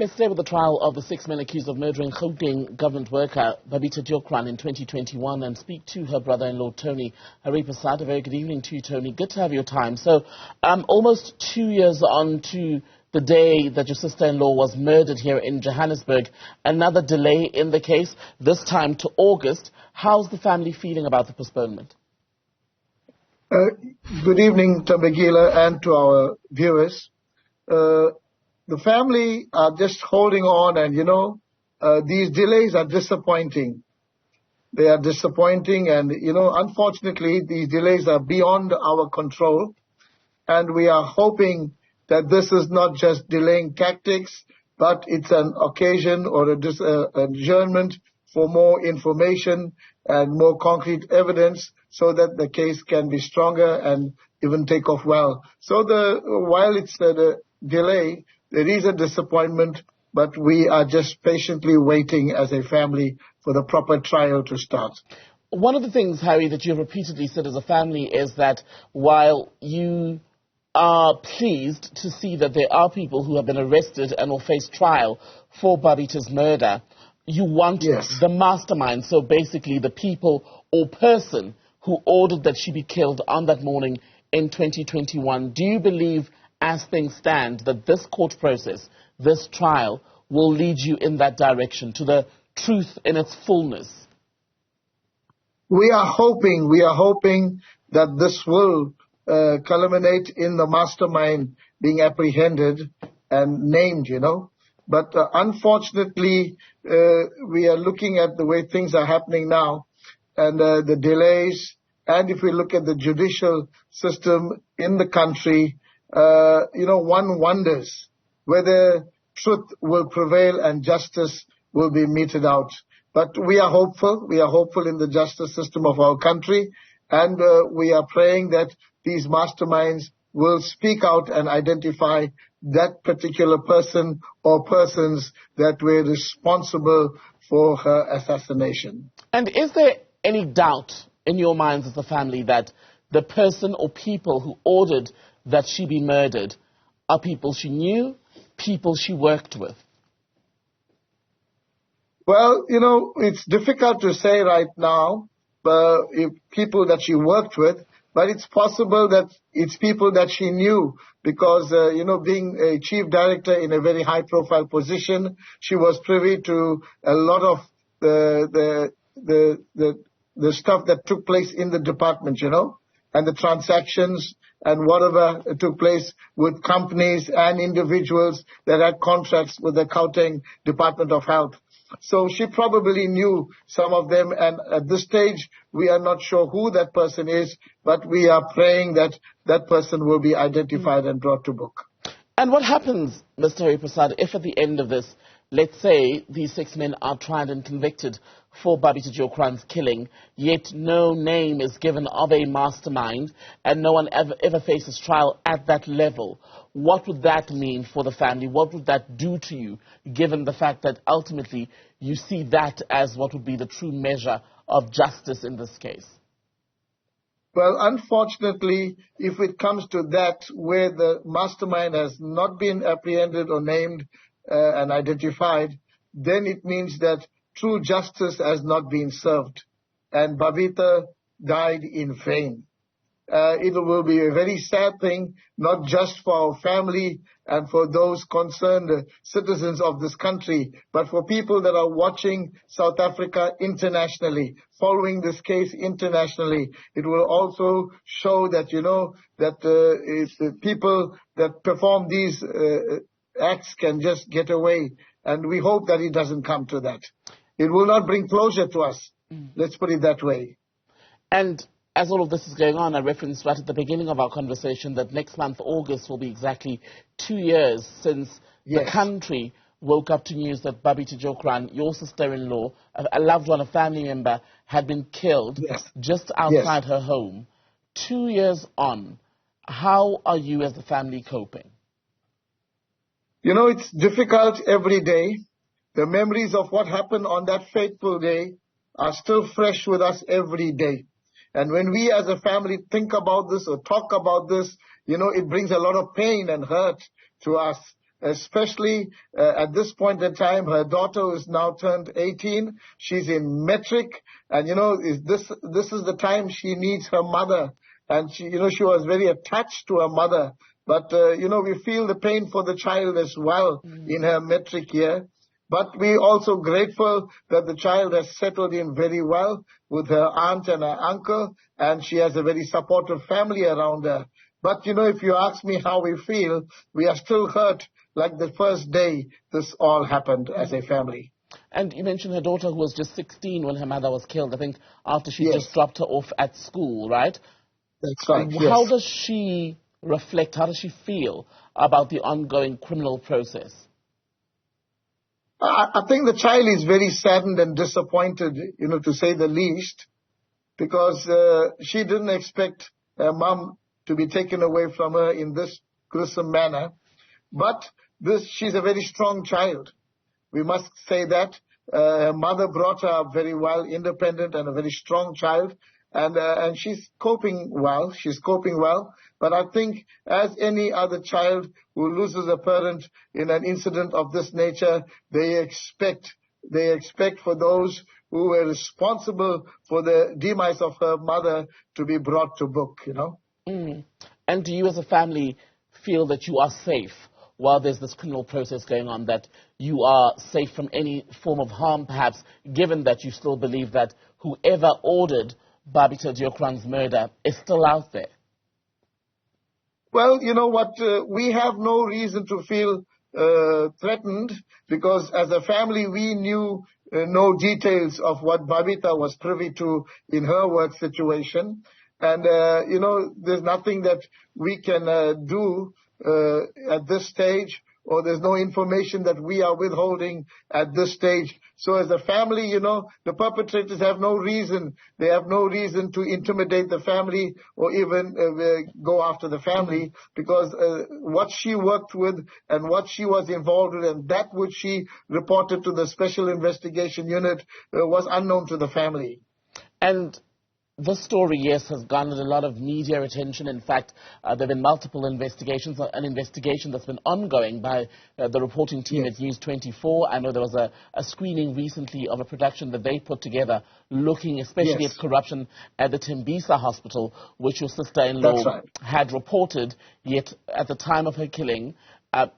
Let's stay with the trial of the 6 men accused of murdering Gauteng government worker Babita Deokaran in 2021 and speak to her brother-in-law Tony Haripersad. A very good evening to you, Tony. Good to have your time. So, almost 2 years on to the day that your sister-in-law was murdered here in Johannesburg. Another delay in the case, this time to August. How's the family feeling about the postponement? Good evening, Tabagila, and to our viewers. The family are just holding on, and these delays are disappointing. They are disappointing, and unfortunately, these delays are beyond our control. And we are hoping that this is not just delaying tactics, but it's an occasion or an adjournment for more information and more concrete evidence so that the case can be stronger and even take off well. So while it's the delay, there is a disappointment, but we are just patiently waiting as a family for the proper trial to start. One of the things, Harry, that you've repeatedly said as a family is that while you are pleased to see that there are people who have been arrested and will face trial for Babita's murder, you want the mastermind, so basically the people or person who ordered that she be killed on that morning in 2021. Do you believe, as things stand, that this court process, this trial, will lead you in that direction, to the truth in its fullness? We are hoping that this will culminate in the mastermind being apprehended and named, But unfortunately, we are looking at the way things are happening now and the delays. And if we look at the judicial system in the country, one wonders whether truth will prevail and justice will be meted out. But we are hopeful. We are hopeful in the justice system of our country. And we are praying that these masterminds will speak out and identify that particular person or persons that were responsible for her assassination. And is there any doubt in your minds as a family that the person or people who ordered that she be murdered are people she knew, people she worked with? Well, it's difficult to say right now if people that she worked with, but it's possible that it's people that she knew because, being a chief director in a very high-profile position, she was privy to a lot of the stuff that took place in the department, and the transactions and whatever took place with companies and individuals that had contracts with the Gauteng Department of Health. So she probably knew some of them, and at this stage, we are not sure who that person is, but we are praying that that person will be identified and brought to book. And what happens, Mr. Haripersad, if at the end of this, let's say these 6 men are tried and convicted for Babita Deokaran's killing, yet no name is given of a mastermind and no one ever faces trial at that level? What would that mean for the family? What would that do to you, given the fact that ultimately you see that as what would be the true measure of justice in this case? Well, unfortunately, if it comes to that, where the mastermind has not been apprehended or named and identified, then it means that true justice has not been served, and Babita died in vain. It will be a very sad thing, not just for our family and for those concerned citizens of this country, but for people that are watching South Africa internationally, following this case internationally. It will also show that, that people that perform these acts can just get away, and we hope that it doesn't come to that. It will not bring closure to us. Let's put it that way. And as all of this is going on, I referenced right at the beginning of our conversation that next month, August, will be exactly 2 years since the country woke up to news that Babita Deokaran, your sister-in-law, a loved one, a family member, had been killed just outside her home. 2 years on, how are you as a family coping? It's difficult every day. The memories of what happened on that fateful day are still fresh with us every day. And when we as a family think about this or talk about this, it brings a lot of pain and hurt to us. especially at this point in time. Her daughter is now turned 18. She's in metric, and this is the time she needs her mother. And she was very attached to her mother. But we feel the pain for the child as well in her metric year. But we're also grateful that the child has settled in very well with her aunt and her uncle, and she has a very supportive family around her. But, if you ask me how we feel, we are still hurt like the first day this all happened as a family. And you mentioned her daughter, who was just 16 when her mother was killed, I think, after she Yes. just dropped her off at school, right? That's right, How yes. does she reflect, how does she feel about the ongoing criminal process? I think the child is very saddened and disappointed, to say the least, because she didn't expect her mom to be taken away from her in this gruesome manner. But she's a very strong child. We must say that. Her mother brought her up very well, independent and a very strong child. And she's coping well. But I think as any other child who loses a parent in an incident of this nature, they expect for those who were responsible for the demise of her mother to be brought to book, And do you as a family feel that you are safe while there's this criminal process going on, that you are safe from any form of harm, perhaps, given that you still believe that whoever ordered Babita Deokaran's murder is still out there? Well, you know what? We have no reason to feel threatened, because as a family we knew no details of what Babita was privy to in her work situation. And, there's nothing that we can do at this stage, or there's no information that we are withholding at this stage. So as a family, the perpetrators have no reason. They have no reason to intimidate the family or even go after the family, because what she worked with and what she was involved with and that which she reported to the Special Investigation Unit was unknown to the family. And this story, yes, has garnered a lot of media attention. In fact, there have been multiple investigations, an investigation that's been ongoing by the reporting team at News 24. I know there was a screening recently of a production that they put together looking especially at corruption at the Tembisa hospital, which your sister-in-law had reported, yet at the time of her killing,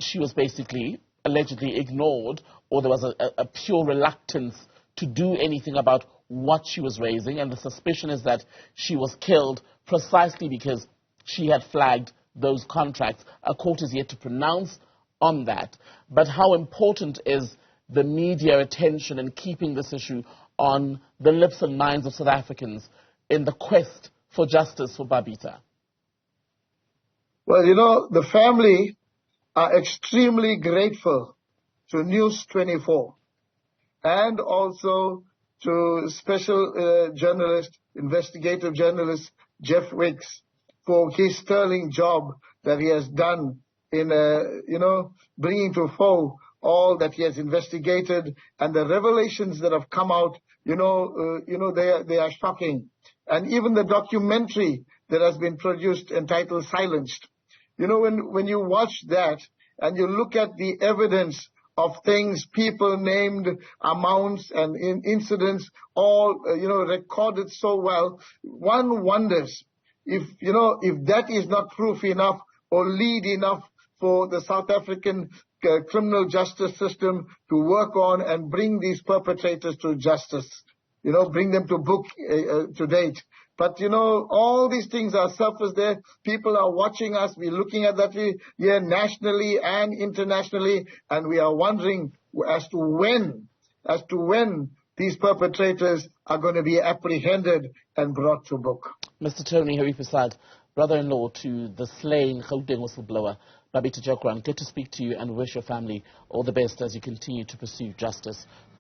she was basically allegedly ignored, or there was a pure reluctance to do anything about what she was raising, and the suspicion is that she was killed precisely because she had flagged those contracts. A court is yet to pronounce on that. But how important is the media attention and keeping this issue on the lips and minds of South Africans in the quest for justice for Babita? Well, the family are extremely grateful to News 24 and also to special journalist, investigative journalist Jeff Wicks for his sterling job that he has done in, bringing to fore all that he has investigated, and the revelations that have come out, they are shocking. And even the documentary that has been produced entitled Silenced, when you watch that and you look at the evidence of things, people named, amounts and incidents, all, recorded so well, one wonders if that is not proof enough or lead enough for the South African criminal justice system to work on and bring these perpetrators to justice, bring them to book to date. But, all these things are surfaced there. People are watching us. We're looking at that here nationally and internationally, and we are wondering as to when these perpetrators are going to be apprehended and brought to book. Mr. Tony Haripersad, brother-in-law to the slain Gauteng whistleblower, Babita Deokaran, good to speak to you and wish your family all the best as you continue to pursue justice.